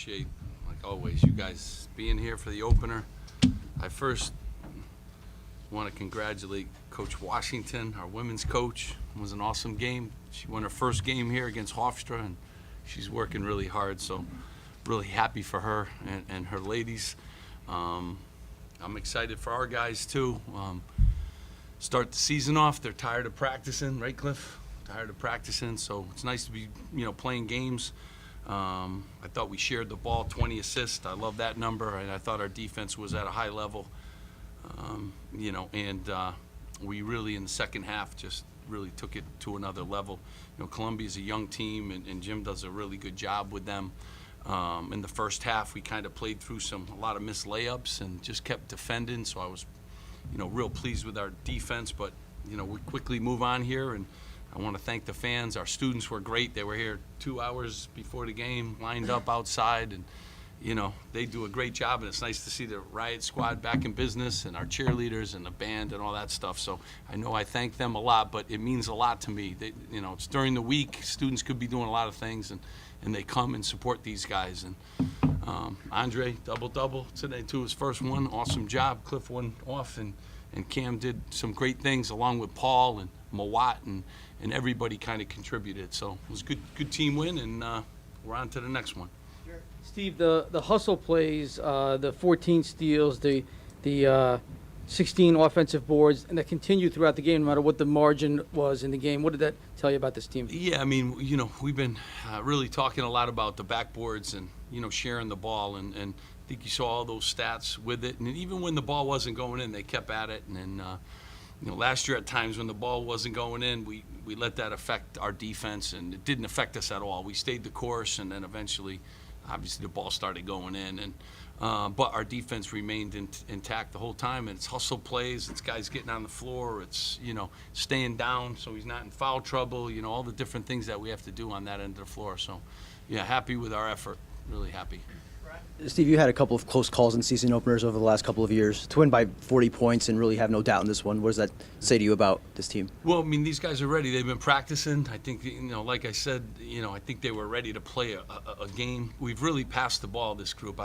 appreciate, like always, you guys being here for the opener. I first want to congratulate Coach Washington, our women's coach. It was an awesome game. She won her first game here against Hofstra, and she's working really hard, so really happy for her and her ladies. I'm excited for our guys, too. Start the season off. They're tired of practicing, right, Cliff? Tired of practicing, so it's nice to be, playing games. I thought we shared the ball, 20 assists. I love that number, and I thought our defense was at a high level. We really, in the second half, just really took it to another level. Columbia's a young team, and Jim does a really good job with them. In the first half, we kind of played through a lot of missed layups and just kept defending, so I was, real pleased with our defense. But, we quickly move on here, and I want to thank the fans. Our students were great. They were here 2 hours before the game, lined up outside, and they do a great job, and it's nice to see the Riot Squad back in business and our cheerleaders and the band and all that stuff. So I know I thank them a lot, but it means a lot to me. It's during the week. Students could be doing a lot of things, and they come and support these guys. And Andre, double-double today, too, his first one. Awesome job. Cliff won off, and Cam did some great things along with Paul and Mawat, and everybody kind of contributed. So it was a good team win, and we're on to the next one. Steve, the hustle plays, the 14 steals, the 16 offensive boards, and that continued throughout the game no matter what the margin was in the game. What did that tell you about this team? Yeah, I mean, we've been really talking a lot about the backboards and, sharing the ball, and I think you saw all those stats with it. And even when the ball wasn't going in, they kept at it. And last year at times when the ball wasn't going in, we let that affect our defense, and it didn't affect us at all. We stayed the course, and then eventually, obviously, the ball started going in. And but our defense remained intact the whole time, and it's hustle plays, it's guys getting on the floor, it's, staying down so he's not in foul trouble, all the different things that we have to do on that end of the floor. So, yeah, happy with our effort, really happy. Steve, you had a couple of close calls in season openers over the last couple of years. To win by 40 points and really have no doubt in this one, what does that say to you about this team? Well, I mean, these guys are ready. They've been practicing. I think, like I said, I think they were ready to play a game. We've really passed the ball, this group.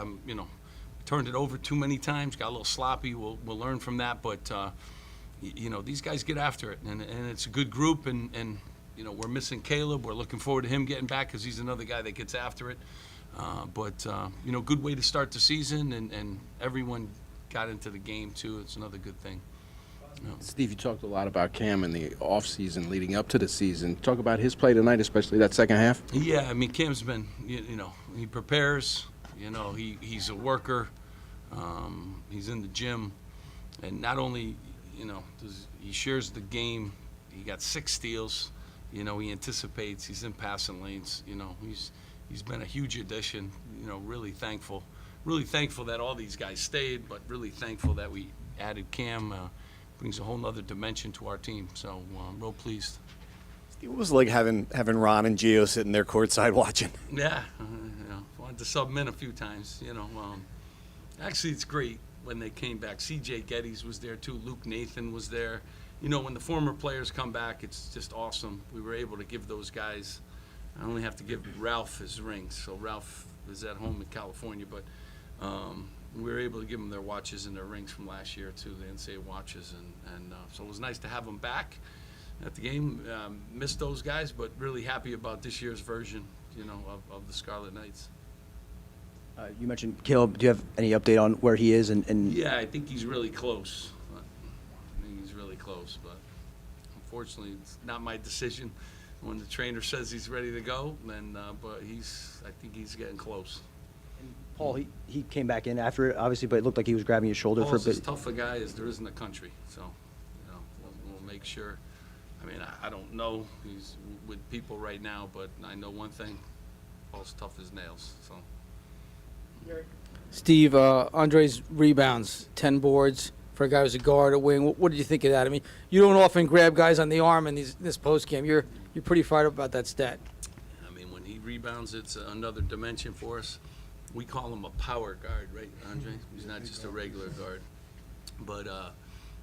Turned it over too many times, got a little sloppy. We'll learn from that. But, these guys get after it, and it's a good group. And we're missing Caleb. We're looking forward to him getting back because he's another guy that gets after it. Good way to start the season, and everyone got into the game, too. It's another good thing. Steve, you talked a lot about Cam in the offseason leading up to the season. Talk about his play tonight, especially that second half. Yeah, I mean, Cam's been, he prepares. He's a worker. He's in the gym. And not only, he shares the game. He got 6 steals. He anticipates. He's in passing lanes. He's been a huge addition. Really thankful. Really thankful that all these guys stayed, but really thankful that we added Cam. Brings a whole nother dimension to our team. So I'm real pleased. It was like having Ron and Gio sitting there courtside watching. Yeah, wanted to sub them in a few times. Actually, it's great when they came back. C.J. Geddes was there too. Luke Nathan was there. When the former players come back, it's just awesome. We were able to give those guys. I only have to give Ralph his rings. So Ralph is at home in California, but we were able to give them their watches and their rings from last year too, the NCAA watches, and so it was nice to have them back at the game. Missed those guys, but really happy about this year's version, of the Scarlet Knights. You mentioned Caleb. Do you have any update on where he is? And Yeah, I think he's really close. I think he's really close, but unfortunately, it's not my decision. When the trainer says he's ready to go, then but I think he's getting close. Paul, he came back in after it, obviously, but it looked like he was grabbing his shoulder Paul's for a bit. as tough a guy as there is in the country, so we'll make sure. I mean, I don't know. He's with people right now, but I know one thing: Paul's tough as nails. So. Steve, Andre's rebounds, 10 boards for a guy who's a guard, a wing. What did you think of that? I mean, you don't often grab guys on the arm in this post game. You're pretty fired up about that stat. I mean, when he rebounds, it's another dimension for us. We call him a power guard, right, Andre? He's not just a regular guard. But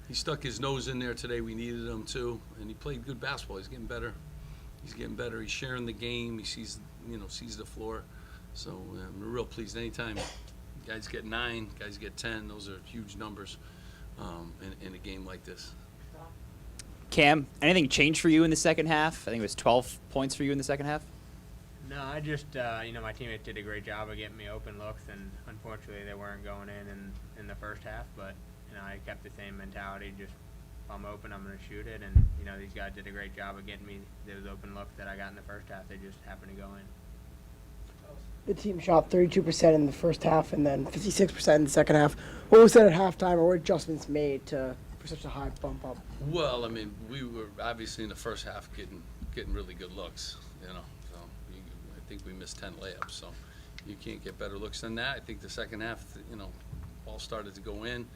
he stuck his nose in there today. We needed him too, and he played good basketball. He's getting better. He's sharing the game. He sees the floor. So we're real pleased. Anytime guys get 9, guys get 10, those are huge numbers in a game like this. Cam, anything changed for you in the second half? I think it was 12 points for you in the second half. No, I just, my teammates did a great job of getting me open looks, and unfortunately they weren't going in the first half, but, I kept the same mentality, just if I'm open, I'm going to shoot it, and, these guys did a great job of getting me those open looks that I got in the first half. They just happened to go in. The team shot 32% in the first half and then 56% in the second half. What was that at halftime, or what adjustments made for such a high bump up? Well, I mean, we were obviously in the first half getting really good looks, So I think we missed 10 layups, so you can't get better looks than that. I think the second half, all started to go in.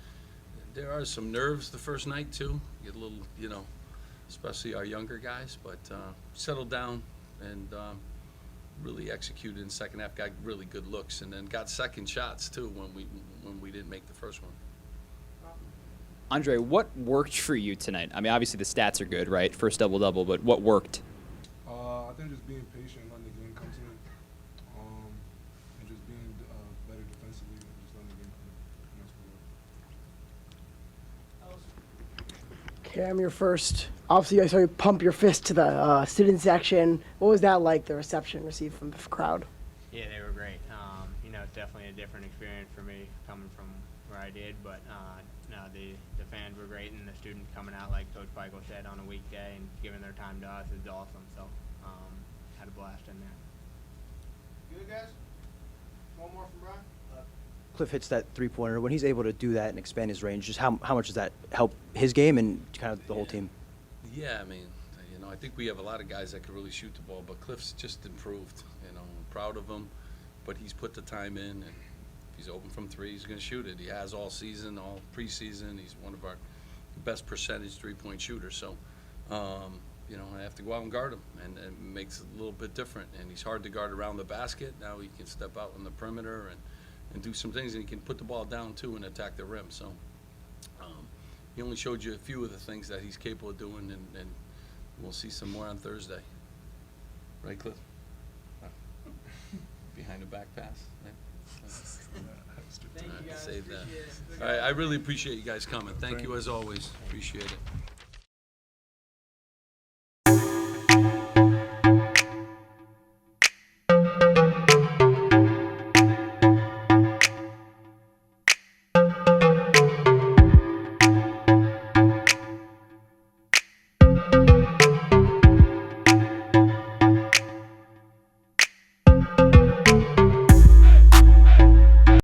There are some nerves the first night too. Get a little, especially our younger guys, but settled down and really executed in the second half. Got really good looks, and then got second shots too when we didn't make the first one. Andre, what worked for you tonight? I mean, obviously the stats are good, right? First double-double, but what worked? I think just being patient, letting the game come to me, and just being better defensively, and just letting the game come. Cam, your first. Obviously, I saw you pump your fist to the student section. What was that like, the reception received from the crowd? Yeah, they were great. It's definitely a different experience for me coming from where I did, but no, the fans were great, and the students coming out, like Coach Pikiell said, on a weekday and giving their time to us is awesome. So, had a blast in there. Good, guys? One more from Brian? Cliff hits that three-pointer. When he's able to do that and expand his range, just how much does that help his game and kind of the whole team? Yeah, I mean, I think we have a lot of guys that could really shoot the ball, but Cliff's just improved. I'm proud of him, but he's put the time in, and if he's open from 3, he's going to shoot it. He has all season, all preseason. He's one of our best percentage three-point shooters. So, I have to go out and guard him, and it makes it a little bit different. And he's hard to guard around the basket. Now he can step out on the perimeter and do some things, and he can put the ball down too and attack the rim. So he only showed you a few of the things that he's capable of doing, and we'll see some more on Thursday. Right, Cliff? Behind the back pass. Right? Thank you guys. Save that. Appreciate it. All right, I really appreciate you guys coming. Thank you as always. Appreciate it.